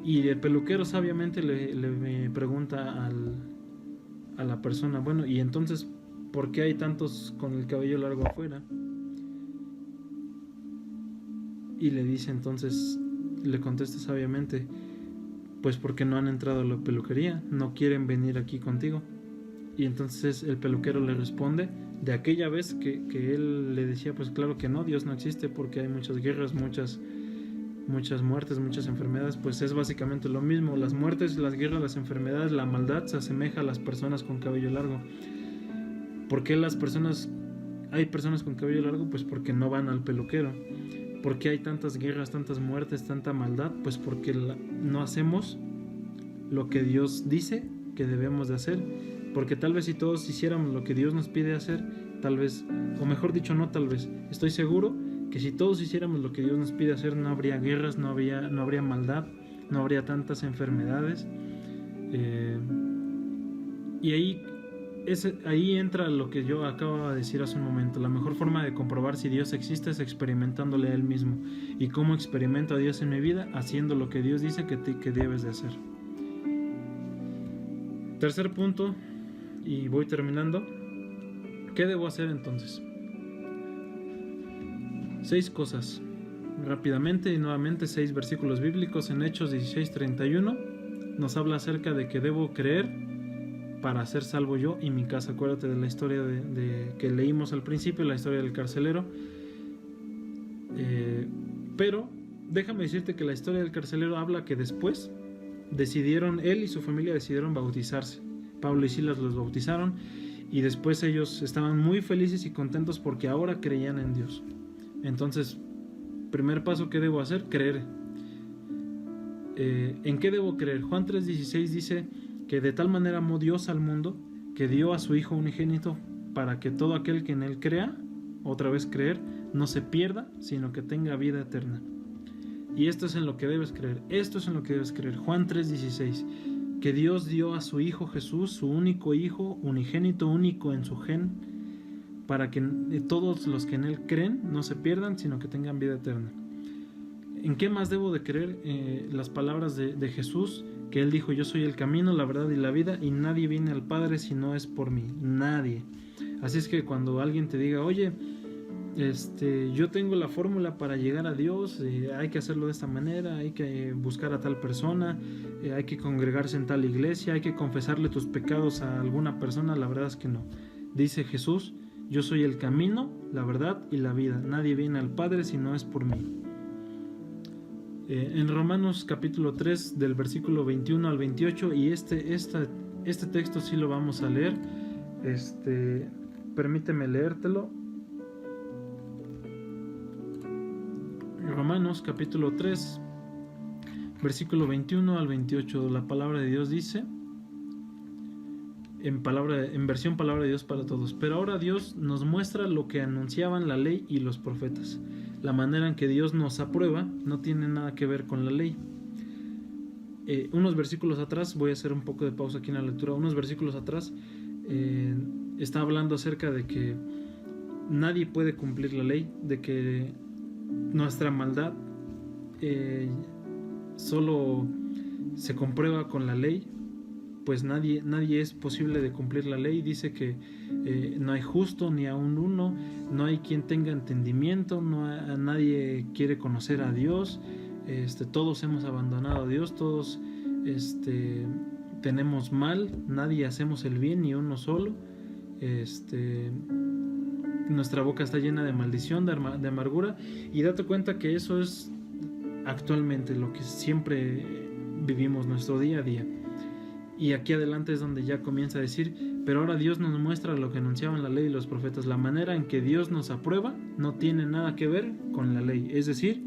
Y el peluquero sabiamente le pregunta a la persona, bueno, y entonces, ¿por qué hay tantos con el cabello largo afuera? Y le dice entonces, le contesta sabiamente, pues porque no han entrado a la peluquería, no quieren venir aquí contigo. Y entonces el peluquero le responde de aquella vez que él le decía, pues claro que no, Dios no existe porque hay muchas guerras, muchas muertes, muchas enfermedades. Pues es básicamente lo mismo. Las muertes, las guerras, las enfermedades, la maldad se asemeja a las personas con cabello largo. ¿Por qué hay personas con cabello largo? Pues porque no van al peluquero. ¿Por qué hay tantas guerras, tantas muertes, tanta maldad? Pues porque no hacemos lo que Dios dice que debemos de hacer. Porque tal vez si todos hiciéramos lo que Dios nos pide hacer, tal vez, o mejor dicho, no tal vez, estoy seguro que si todos hiciéramos lo que Dios nos pide hacer, no habría guerras, no habría maldad, no habría tantas enfermedades. Y ahí entra lo que yo acabo de decir hace un momento. La mejor forma de comprobar si Dios existe es experimentándole a Él mismo. ¿Y cómo experimento a Dios en mi vida? Haciendo lo que Dios dice que debes de hacer. Tercer punto, y voy terminando. ¿Qué debo hacer entonces? 6 cosas. Rápidamente y nuevamente 6 versículos bíblicos. En Hechos 16:31 nos habla acerca de que debo creer para ser salvo yo y mi casa. Acuérdate de la historia de que leímos al principio, la historia del carcelero. Pero déjame decirte que la historia del carcelero habla que después él y su familia decidieron bautizarse. Pablo y Silas los bautizaron y después ellos estaban muy felices y contentos porque ahora creían en Dios. Entonces, primer paso, ¿qué debo hacer? Creer. ¿En qué debo creer? Juan 3:16 dice que de tal manera amó Dios al mundo que dio a su Hijo unigénito para que todo aquel que en Él crea, otra vez creer, no se pierda, sino que tenga vida eterna. Y esto es en lo que debes creer. Esto es en lo que debes creer. Juan 3:16. Que Dios dio a su Hijo Jesús, su único Hijo, unigénito, único en su gen, para que todos los que en Él creen no se pierdan, sino que tengan vida eterna. ¿En qué más debo de creer? Las palabras de Jesús, que Él dijo, yo soy el camino, la verdad y la vida, y nadie viene al Padre si no es por mí. Nadie. Así es que cuando alguien te diga, oye, yo tengo la fórmula para llegar a Dios, hay que hacerlo de esta manera, hay que buscar a tal persona, hay que congregarse en tal iglesia, hay que confesarle tus pecados a alguna persona, la verdad es que no. Dice Jesús, yo soy el camino, la verdad y la vida, nadie viene al Padre si no es por mí. En Romanos capítulo 3 del versículo 21 al 28, y este texto sí lo vamos a leer, permíteme leértelo. Romanos capítulo 3 versículo 21 al 28, la palabra de Dios dice, en versión palabra de Dios para todos: pero ahora Dios nos muestra lo que anunciaban la ley y los profetas. La manera en que Dios nos aprueba no tiene nada que ver con la ley. Unos versículos atrás, voy a hacer un poco de pausa aquí en la lectura, unos versículos atrás está hablando acerca de que nadie puede cumplir la ley, de que nuestra maldad solo se comprueba con la ley, pues nadie es posible de cumplir la ley. Dice que no hay justo ni aun uno, no hay quien tenga entendimiento, nadie quiere conocer a Dios. Todos hemos abandonado a Dios, todos tenemos mal, nadie hacemos el bien, ni uno solo. Nuestra boca está llena de maldición, de amargura, y date cuenta que eso es actualmente lo que siempre vivimos nuestro día a día. Y aquí adelante es donde ya comienza a decir: pero ahora Dios nos muestra lo que anunciaban la ley y los profetas. La manera en que Dios nos aprueba no tiene nada que ver con la ley, es decir,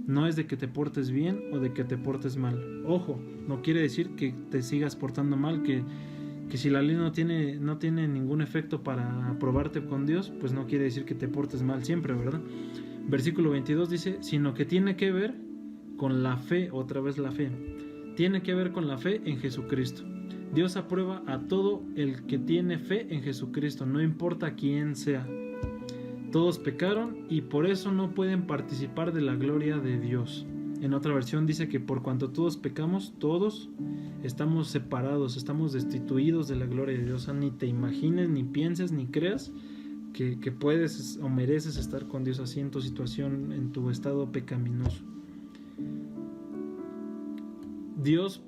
no es de que te portes bien o de que te portes mal. Ojo, no quiere decir que te sigas portando mal, que si la ley no tiene ningún efecto para aprobarte con Dios, pues no quiere decir que te portes mal siempre, ¿verdad? Versículo 22 dice: sino que tiene que ver con la fe, otra vez la fe. Tiene que ver con la fe en Jesucristo. Dios aprueba a todo el que tiene fe en Jesucristo, no importa quién sea. Todos pecaron y por eso no pueden participar de la gloria de Dios. En otra versión dice que por cuanto todos pecamos, todos estamos separados, estamos destituidos de la gloria de Dios. O sea, ni te imagines, ni pienses, ni creas que puedes o mereces estar con Dios así en tu situación, en tu estado pecaminoso. Dios,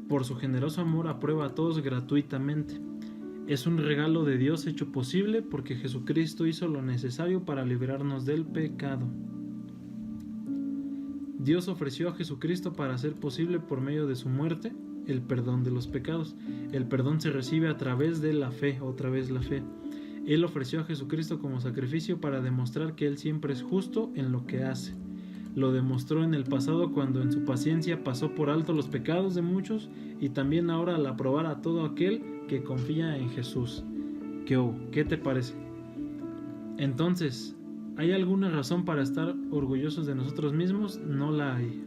por su generoso amor, aprueba a todos gratuitamente. Es un regalo de Dios hecho posible porque Jesucristo hizo lo necesario para librarnos del pecado. Dios ofreció a Jesucristo para hacer posible por medio de su muerte el perdón de los pecados. El perdón se recibe a través de la fe, otra vez la fe. Él ofreció a Jesucristo como sacrificio para demostrar que Él siempre es justo en lo que hace. Lo demostró en el pasado cuando en su paciencia pasó por alto los pecados de muchos, y también ahora al aprobar a todo aquel que confía en Jesús. ¿Qué te parece? Entonces, ¿hay alguna razón para estar orgullosos de nosotros mismos? No la hay.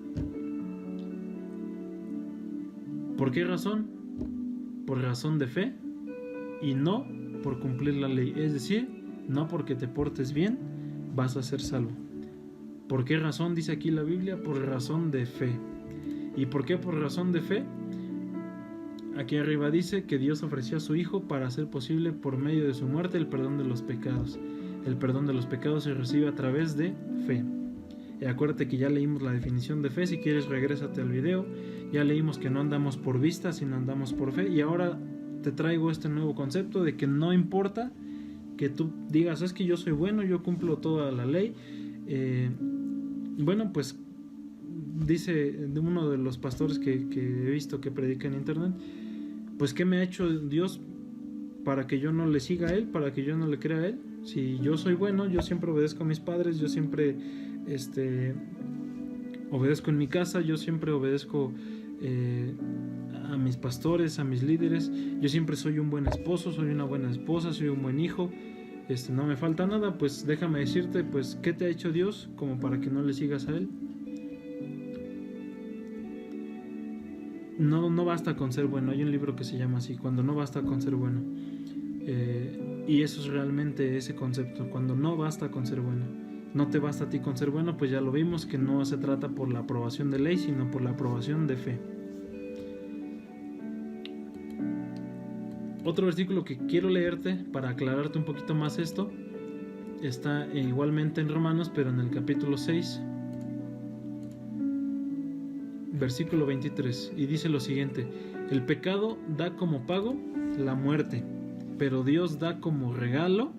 ¿Por qué razón? Por razón de fe y no por cumplir la ley. Es decir, no porque te portes bien vas a ser salvo. ¿Por qué razón dice aquí la Biblia? Por razón de fe. ¿Y por qué por razón de fe? Aquí arriba dice que Dios ofreció a su Hijo para hacer posible por medio de su muerte el perdón de los pecados. El perdón de los pecados se recibe a través de fe. Y acuérdate que ya leímos la definición de fe. Si quieres, regrésate al video. Ya leímos que no andamos por vista, sino andamos por fe. Y ahora te traigo este nuevo concepto de que no importa que tú digas: es que yo soy bueno, yo cumplo toda la ley. Bueno, pues dice de uno de los pastores que he visto que predica en internet: pues ¿qué me ha hecho Dios para que yo no le siga a Él, para que yo no le crea a Él? Si yo soy bueno, yo siempre obedezco a mis padres, yo siempre obedezco en mi casa, yo siempre obedezco a mis pastores, a mis líderes, yo siempre soy un buen esposo, soy una buena esposa, soy un buen hijo, no me falta nada. Pues déjame decirte, pues, ¿qué te ha hecho Dios como para que no le sigas a Él? No basta con ser bueno. Hay un libro que se llama así: Cuando no basta con ser bueno. Y eso es realmente ese concepto: cuando no basta con ser bueno. No te basta a ti con ser bueno, pues ya lo vimos que no se trata por la aprobación de ley, sino por la aprobación de fe. Otro versículo que quiero leerte para aclararte un poquito más esto está igualmente en Romanos, pero en el capítulo 6, versículo 23, y dice lo siguiente: el pecado da como pago la muerte, pero Dios da como regalo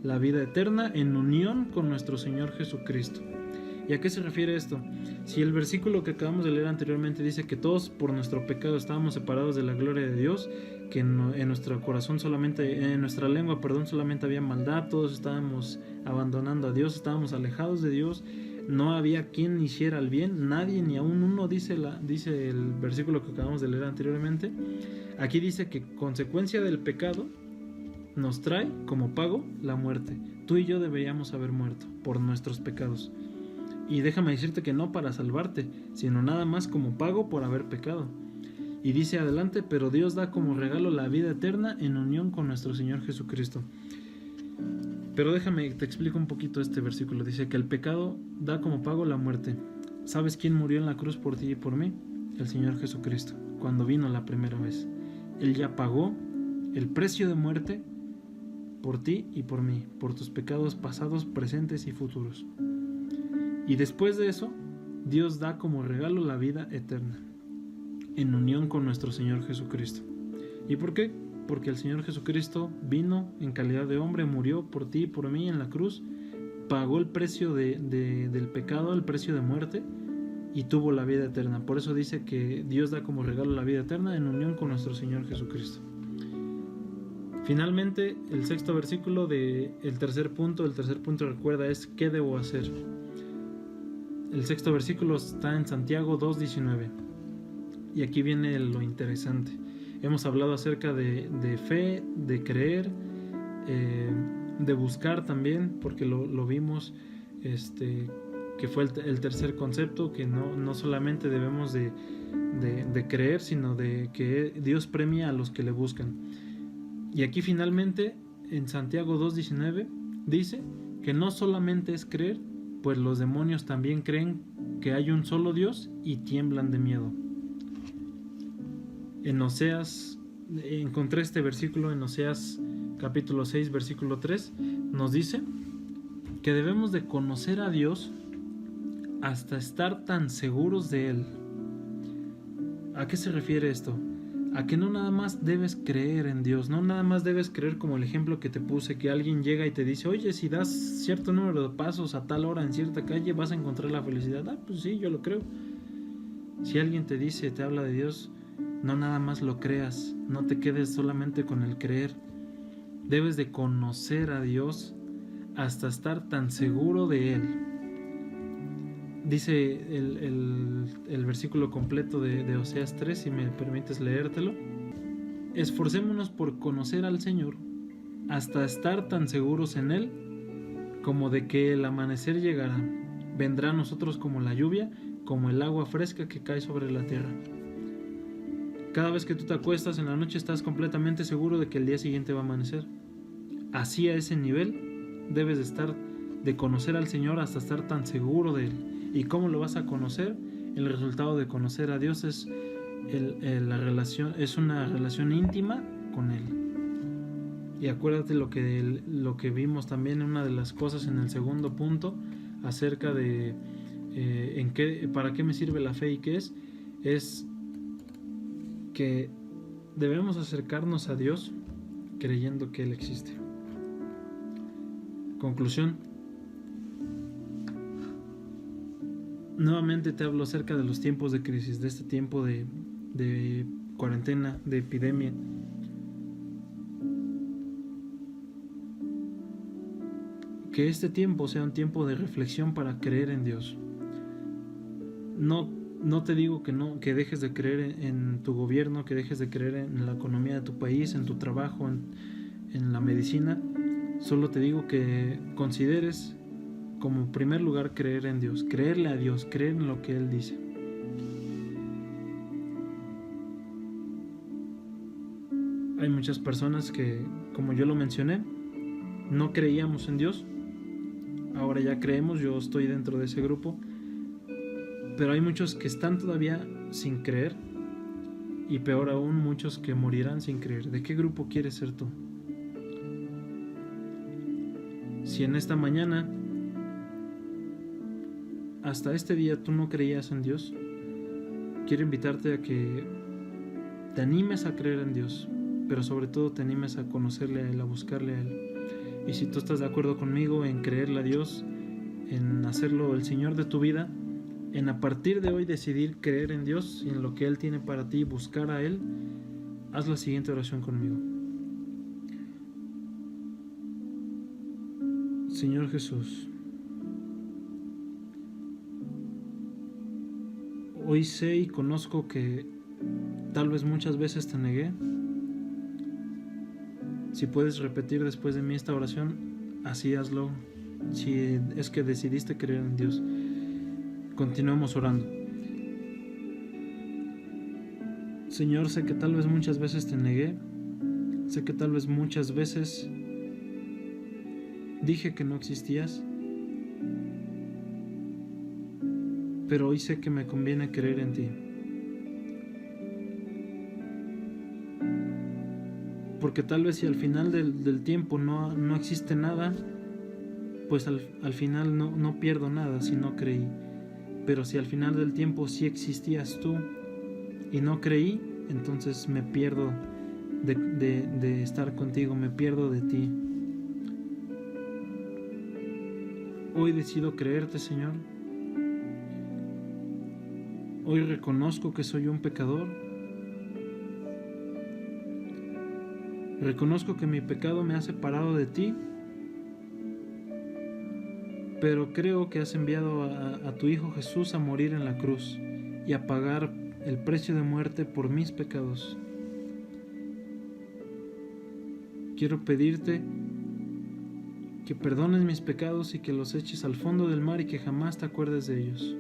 la vida eterna en unión con nuestro Señor Jesucristo. ¿Y a qué se refiere esto? Si el versículo que acabamos de leer anteriormente dice que todos por nuestro pecado estábamos separados de la gloria de Dios, que en nuestro corazón solamente, en nuestra lengua, solamente había maldad, todos estábamos abandonando a Dios, estábamos alejados de Dios, no había quien hiciera el bien, nadie, ni aún uno, dice el versículo que acabamos de leer anteriormente. Aquí dice que consecuencia del pecado nos trae como pago la muerte. Tú y yo deberíamos haber muerto por nuestros pecados. Y déjame decirte que no para salvarte, sino nada más como pago por haber pecado. Y dice adelante: pero Dios da como regalo la vida eterna en unión con nuestro Señor Jesucristo. Pero déjame, te explico un poquito este versículo. Dice que el pecado da como pago la muerte. ¿Sabes quién murió en la cruz por ti y por mí? El Señor Jesucristo, cuando vino la primera vez. Él ya pagó el precio de muerte por ti y por mí, por tus pecados pasados, presentes y futuros. Y después de eso, Dios da como regalo la vida eterna, en unión con nuestro Señor Jesucristo. ¿Y por qué? Porque el Señor Jesucristo vino en calidad de hombre, murió por ti y por mí en la cruz, pagó el precio del pecado, el precio de muerte, y tuvo la vida eterna. Por eso dice que Dios da como regalo la vida eterna en unión con nuestro Señor Jesucristo. Finalmente, el sexto versículo del tercer punto recuerda es ¿qué debo hacer? El sexto versículo está en Santiago 2:19. Y aquí viene lo interesante. Hemos hablado acerca de fe, de creer, de buscar también, porque lo vimos, que fue el tercer concepto, que no solamente debemos de creer, sino de que Dios premia a los que le buscan. Y aquí finalmente en Santiago 2:19 dice que no solamente es creer, pues los demonios también creen que hay un solo Dios y tiemblan de miedo. En Oseas, encontré este versículo en Oseas capítulo 6 versículo 3, nos dice que debemos de conocer a Dios hasta estar tan seguros de Él. ¿A qué se refiere esto? A que no nada más debes creer en Dios, no nada más debes creer como el ejemplo que te puse, que alguien llega y te dice, oye, si das cierto número de pasos a tal hora en cierta calle vas a encontrar la felicidad. Ah, pues sí, yo lo creo. Si alguien te dice, te habla de Dios, no nada más lo creas, no te quedes solamente con el creer. Debes de conocer a Dios hasta estar tan seguro de Él. Dice el versículo completo de Oseas 3, si me permites leértelo. Esforcémonos por conocer al Señor hasta estar tan seguros en Él como de que el amanecer llegará. Vendrá a nosotros como la lluvia, como el agua fresca que cae sobre la tierra. Cada vez que tú te acuestas en la noche estás completamente seguro de que el día siguiente va a amanecer. Así a ese nivel debes de estar, de conocer al Señor hasta estar tan seguro de Él. ¿Y cómo lo vas a conocer? El resultado de conocer a Dios es la relación, es una relación íntima con Él. Y acuérdate lo que vimos también en una de las cosas en el segundo punto acerca de para qué me sirve la fe y qué es que debemos acercarnos a Dios creyendo que Él existe. Conclusión. Nuevamente te hablo acerca de los tiempos de crisis, de este tiempo de cuarentena, de epidemia. Que este tiempo sea un tiempo de reflexión para creer en Dios. No te digo que dejes de creer en tu gobierno, que dejes de creer en la economía de tu país, en tu trabajo, en la medicina. Solo te digo que consideres como primer lugar creer en Dios, creerle a Dios, creer en lo que Él dice. Hay muchas personas que, como yo lo mencioné, no creíamos en Dios. Ahora ya creemos, yo estoy dentro de ese grupo. Pero hay muchos que están todavía sin creer, y peor aún, muchos que morirán sin creer. ¿De qué grupo quieres ser tú? Si en esta mañana, hasta este día, tú no creías en Dios, quiero invitarte a que te animes a creer en Dios, pero sobre todo te animes a conocerle a Él, a buscarle a Él. Y si tú estás de acuerdo conmigo en creerle a Dios, en hacerlo el Señor de tu vida, en a partir de hoy decidir creer en Dios y en lo que Él tiene para ti, buscar a Él, haz la siguiente oración conmigo. Señor Jesús, hoy sé y conozco que tal vez muchas veces te negué. Si puedes repetir después de mí esta oración, así hazlo. Si es que decidiste creer en Dios, continuemos orando. Señor, sé que tal vez muchas veces te negué. Sé que tal vez muchas veces dije que no existías. Pero hoy sé que me conviene creer en ti. Porque tal vez si al final del tiempo no existe nada, pues al final no pierdo nada si no creí. Pero si al final del tiempo sí existías tú y no creí, entonces me pierdo de estar contigo, me pierdo de ti. Hoy decido creerte, Señor. Hoy reconozco que soy un pecador. Reconozco que mi pecado me ha separado de ti, pero creo que has enviado a tu Hijo Jesús a morir en la cruz y a pagar el precio de muerte por mis pecados. Quiero pedirte que perdones mis pecados y que los eches al fondo del mar y que jamás te acuerdes de ellos.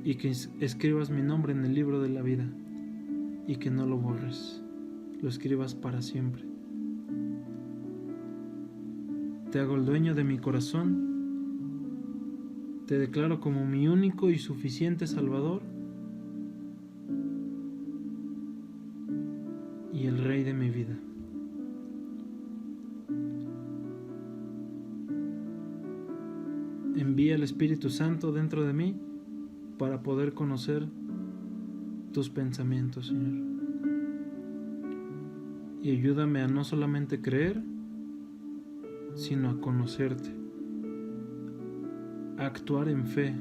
Y que escribas mi nombre en el libro de la vida y que no lo borres, lo escribas para siempre. Te hago el dueño de mi corazón, te declaro como mi único y suficiente Salvador y el Rey de mi vida. Envía el Espíritu Santo dentro de mí para poder conocer tus pensamientos, Señor. Y ayúdame a no solamente creer, sino a conocerte, a actuar en fe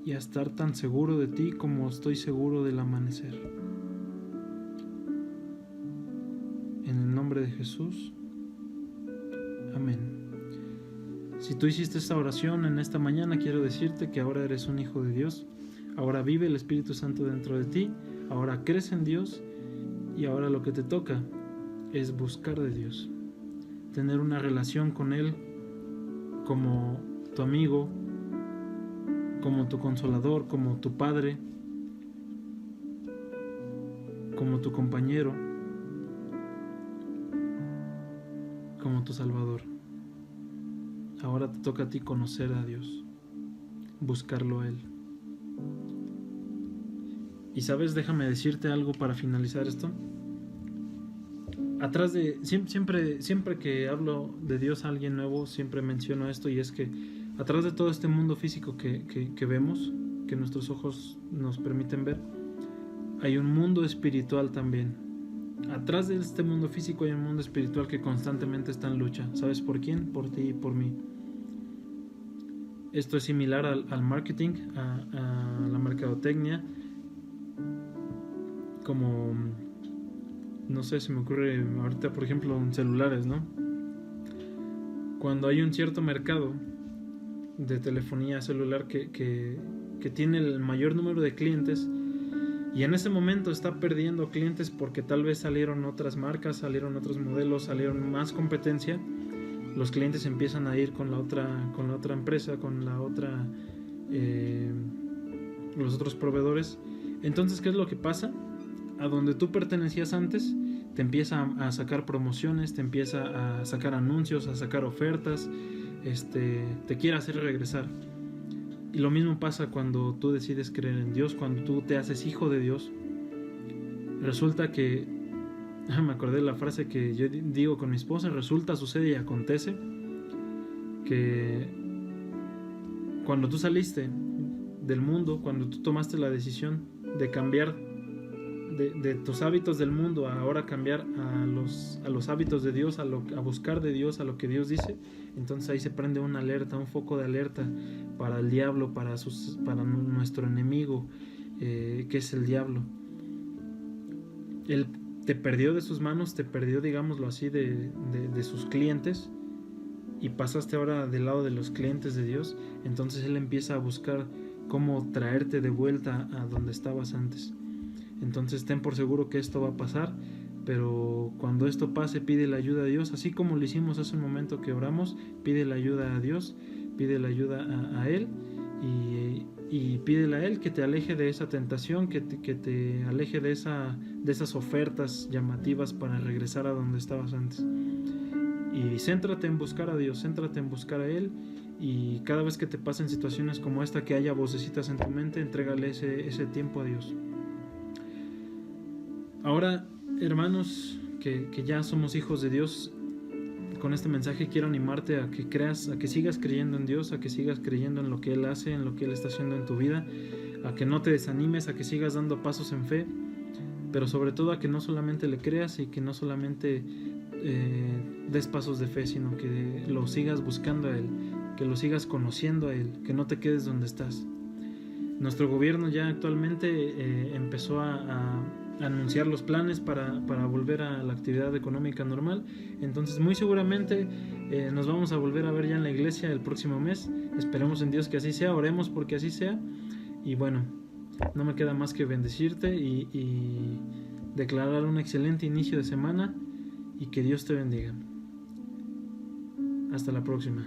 y a estar tan seguro de ti como estoy seguro del amanecer. En el nombre de Jesús, amén. Si tú hiciste esta oración en esta mañana, quiero decirte que ahora eres un hijo de Dios. Ahora vive el Espíritu Santo dentro de ti, ahora crees en Dios y ahora lo que te toca es buscar de Dios, tener una relación con Él como tu amigo, como tu consolador, como tu padre, como tu compañero, como tu Salvador. Ahora te toca a ti conocer a Dios, buscarlo a Él. Y sabes, déjame decirte algo para finalizar esto. Atrás de siempre que hablo de Dios a alguien nuevo, siempre menciono esto, y es que atrás de todo este mundo físico que vemos, que nuestros ojos nos permiten ver, hay un mundo espiritual también. Atrás de este mundo físico hay un mundo espiritual que constantemente está en lucha. ¿Sabes por quién? Por ti y por mí. Esto es similar al marketing, a la mercadotecnia, como, no sé, se me ocurre ahorita, por ejemplo, en celulares, ¿no? Cuando hay un cierto mercado de telefonía celular que tiene el mayor número de clientes, y en ese momento está perdiendo clientes porque tal vez salieron otras marcas, salieron otros modelos, salieron más competencia, los clientes empiezan a ir con la otra empresa, con la otra, los otros proveedores. Entonces, ¿qué es lo que pasa? A donde tú pertenecías antes, te empieza a sacar promociones, te empieza a sacar anuncios, a sacar ofertas, te quiere hacer regresar. Y lo mismo pasa cuando tú decides creer en Dios, cuando tú te haces hijo de Dios. Resulta que, me acordé de la frase que yo digo con mi esposa, resulta, sucede y acontece, que cuando tú saliste del mundo, cuando tú tomaste la decisión de cambiar de tus hábitos del mundo a ahora cambiar a los hábitos de Dios, a buscar de Dios, a lo que Dios dice, entonces ahí se prende una alerta, un foco de alerta para el diablo, para nuestro enemigo, que es el diablo. Él te perdió de sus manos, te perdió, digámoslo así, de sus clientes, y pasaste ahora del lado de los clientes de Dios. Entonces él empieza a buscar cómo traerte de vuelta a donde estabas antes. Entonces ten por seguro que esto va a pasar, pero cuando esto pase, pide la ayuda a Dios, así como lo hicimos hace un momento que oramos. Pide la ayuda a Dios, pide la ayuda a Él, y pídele a Él que te aleje de esa tentación, que te aleje de esas ofertas llamativas para regresar a donde estabas antes. Y céntrate en buscar a Dios, céntrate en buscar a Él, y cada vez que te pasen situaciones como esta, que haya vocecitas en tu mente, entrégale ese tiempo a Dios. Ahora, hermanos, que ya somos hijos de Dios, con este mensaje quiero animarte a que creas, a que sigas creyendo en Dios, a que sigas creyendo en lo que Él hace, en lo que Él está haciendo en tu vida, a que no te desanimes, a que sigas dando pasos en fe, pero sobre todo a que no solamente le creas y que no solamente des pasos de fe, sino que lo sigas buscando a Él, que lo sigas conociendo a Él, que no te quedes donde estás. Nuestro gobierno ya actualmente empezó a anunciar los planes para volver a la actividad económica normal. Entonces muy seguramente nos vamos a volver a ver ya en la iglesia el próximo mes. Esperemos en Dios que así sea, oremos porque así sea. Y bueno, no me queda más que bendecirte y declarar un excelente inicio de semana, y que Dios te bendiga. Hasta la próxima.